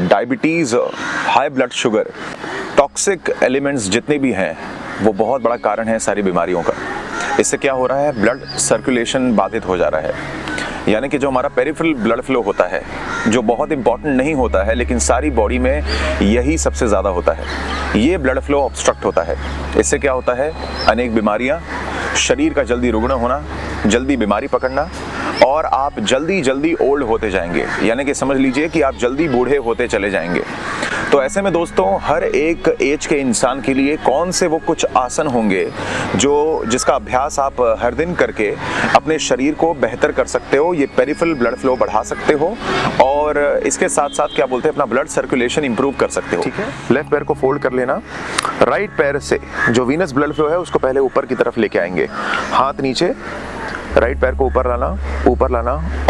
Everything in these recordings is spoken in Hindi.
Diabetes, high blood sugar, toxic elements जितने भी हैं वो बहुत बड़ा कारण है सारी बीमारियों का। इससे क्या हो रहा है, ब्लड सर्कुलेशन बाधित हो जा रहा है। यानी कि जो हमारा पेरिफेरल ब्लड फ्लो होता है, जो बहुत इंपॉर्टेंट नहीं होता है लेकिन सारी बॉडी में यही सबसे ज़्यादा होता है, ये ब्लड फ्लो ऑब्स्ट्रक्ट होता है। इससे क्या होता है, अनेक बीमारियाँ, शरीर का जल्दी रुग्ण होना, जल्दी बीमारी पकड़ना, और आप जल्दी ओल्ड होते जाएंगे। यानी कि समझ लीजिए कि आप जल्दी बूढ़े होते चले जाएंगे। तो ऐसे में दोस्तों, हर एक एज के इंसान के लिए कौन से वो कुछ आसन होंगे जिसका अभ्यास आप हर दिन करके अपने शरीर को बेहतर कर सकते हो, ये पेरिफेरल ब्लड फ्लो बढ़ा सकते हो, और इसके साथ साथ क्या बोलते हैं, अपना ब्लड सर्कुलेशन इंप्रूव कर सकते हो। ठीक है, लेफ्ट पैर को फोल्ड कर लेना, राइट पैर से जो वीनस ब्लड फ्लो है उसको पहले ऊपर की तरफ लेके आएंगे, हाथ नीचे, राइट पैर को ऊपर लाना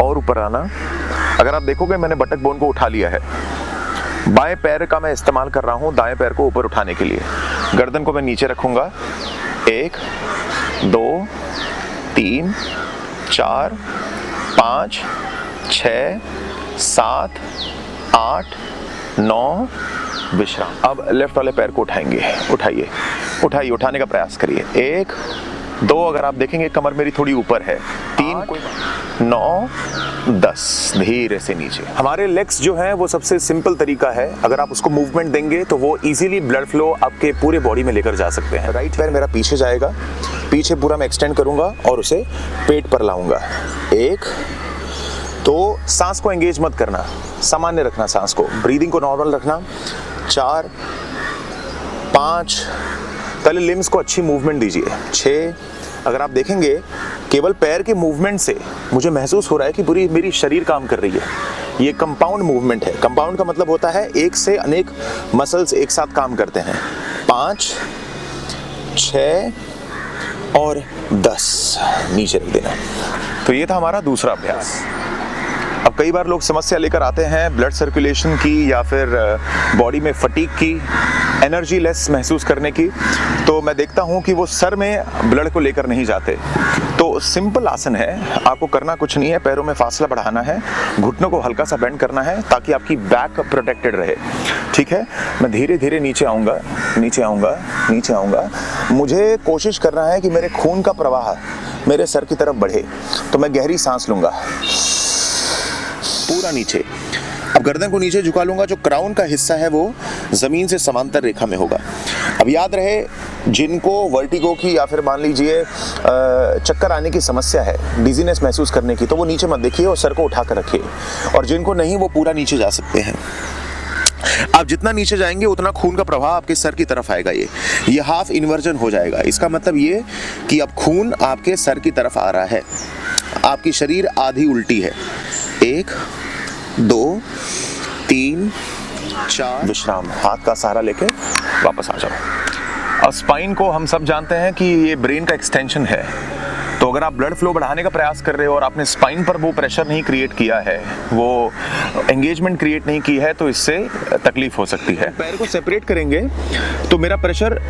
और ऊपर लाना। अगर आप देखोगे मैंने बटक बोन को उठा लिया है, बाएं पैर का मैं इस्तेमाल कर रहा हूं दाएं पैर को ऊपर उठाने के लिए। गर्दन को मैं नीचे रखूंगा, 1 2 3 4 5 6 7 8 9, विश्राम। अब लेफ्ट वाले पैर को उठाएंगे, उठाइए, उठाने का प्रयास करिए। 1 2, अगर आप देखेंगे कमर मेरी थोड़ी ऊपर है, 3 9 10, धीरे से नीचे। हमारे लेग्स जो हैं वो सबसे सिंपल तरीका है, अगर आप उसको मूवमेंट देंगे तो वो इजीली ब्लड फ्लो आपके पूरे बॉडी में लेकर जा सकते हैं। राइट पैर मेरा पीछे जाएगा, पीछे पूरा मैं एक्सटेंड करूंगा और उसे पेट पर लाऊंगा। 1 तो सांस को एंगेज मत करना, सामान्य रखना सांस को, ब्रीदिंग को नॉर्मल रखना। 4 5, पहले लिम्स को अच्छी मूवमेंट दीजिए। 6, अगर आप देखेंगे केवल पैर के मूवमेंट से मुझे महसूस हो रहा है कि पूरी मेरी शरीर काम कर रही है। ये कंपाउंड मूवमेंट है। कंपाउंड का मतलब होता है एक से अनेक मसल्स एक साथ काम करते हैं। 5 6 और 10, नीचे रख देना। तो ये था हमारा दूसरा अभ्यास। अब कई बार लोग समस्या लेकर आते हैं ब्लड सर्कुलेशन की या फिर बॉडी में फटीग की, एनर्जी लेस महसूस करने की। तो मैं देखता हूं कि वो सर में ब्लड को लेकर नहीं जाते। तो सिंपल आसन है, आपको करना कुछ नहीं है, पैरों में फासला बढ़ाना है, घुटनों को हल्का सा बेंड करना है ताकि आपकी बैक प्रोटेक्टेड रहे। ठीक है, मैं धीरे धीरे नीचे आऊँगा। मुझे कोशिश करना है कि मेरे खून का प्रवाह मेरे सर की तरफ बढ़े। तो मैं गहरी सांस लूँगा, पूरा नीचे। अब गर्दन को नीचे झुका लूंगा, जो क्राउन का हिस्सा है वो जमीन से समांतर रेखा में होगा। अब याद रहे, जिनको वर्टिगो की या फिर मान लीजिए चक्कर आने की समस्या है, डिजीनेस महसूस करने की, तो वो नीचे मत देखिए और सर को उठा कर रखिए। और जिनको नहीं, वो पूरा नीचे जा सकते हैं। आप जितना नीचे जाएंगे उतना खून का प्रवाह आपके सर की तरफ आएगा। ये हाफ इन्वर्जन हो जाएगा। इसका मतलब ये कि अब खून आपके सर की तरफ आ रहा है, आपकी शरीर आधी उल्टी है। 1 2 3 4, विश्राम। हाथ का सहारा लेके वापस आ जाओ। और स्पाइन को हम सब जानते हैं कि ये ब्रेन का एक्सटेंशन है। तो अगर आप ब्लड फ्लो बढ़ाने का प्रयास कर रहे हो और आपने स्पाइन पर वो प्रेशर नहीं क्रिएट किया है, वो एंगेजमेंट क्रिएट नहीं की है, तो इससे तकलीफ हो सकती है। पैर को सेपरेट करेंगे तो मेरा प्रेशर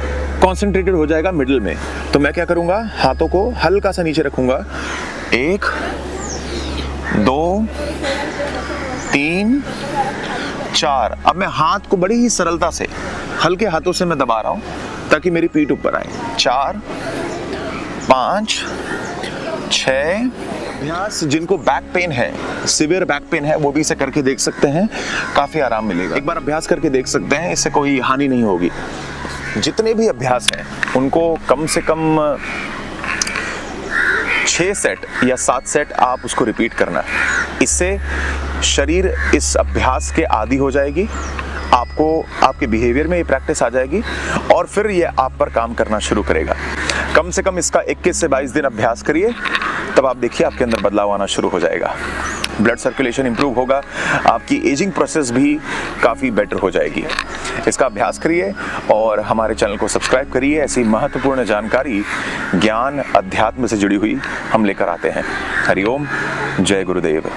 कॉन्सेंट्रेटेड हो जाएगा मिडिल में। तो मैं क्या करूँगा, हाथों को हल्का सा नीचे रखूँगा। 1 2 3 4। अब मैं हाथ को बड़ी ही सरलता से हल्के हाथों से मैं दबा रहा हूं ताकि मेरी पीठ ऊपर आए। 4 5 6। अभ्यास जिनको बैक पेन है, सिवियर बैक पेन है, वो भी इसे करके देख सकते हैं, काफी आराम मिलेगा। एक बार अभ्यास करके देख सकते हैं, इससे कोई हानि नहीं होगी। जितने भी अभ्यास हैं उनको कम से कम 6 सेट या 7 सेट आप उसको रिपीट करना। इससे शरीर इस अभ्यास के आदी हो जाएगी, आपको आपके बिहेवियर में ये प्रैक्टिस आ जाएगी और फिर ये आप पर काम करना शुरू करेगा। कम से कम इसका 21 से 22 दिन अभ्यास करिए, तब आप देखिए आपके अंदर बदलाव आना शुरू हो जाएगा। ब्लड सर्कुलेशन इंप्रूव होगा, आपकी एजिंग प्रोसेस भी काफ़ी बेटर हो जाएगी। इसका अभ्यास करिए और हमारे चैनल को सब्सक्राइब करिए। ऐसी महत्वपूर्ण जानकारी, ज्ञान, अध्यात्म से जुड़ी हुई हम लेकर आते हैं। हरिओम, जय गुरुदेव।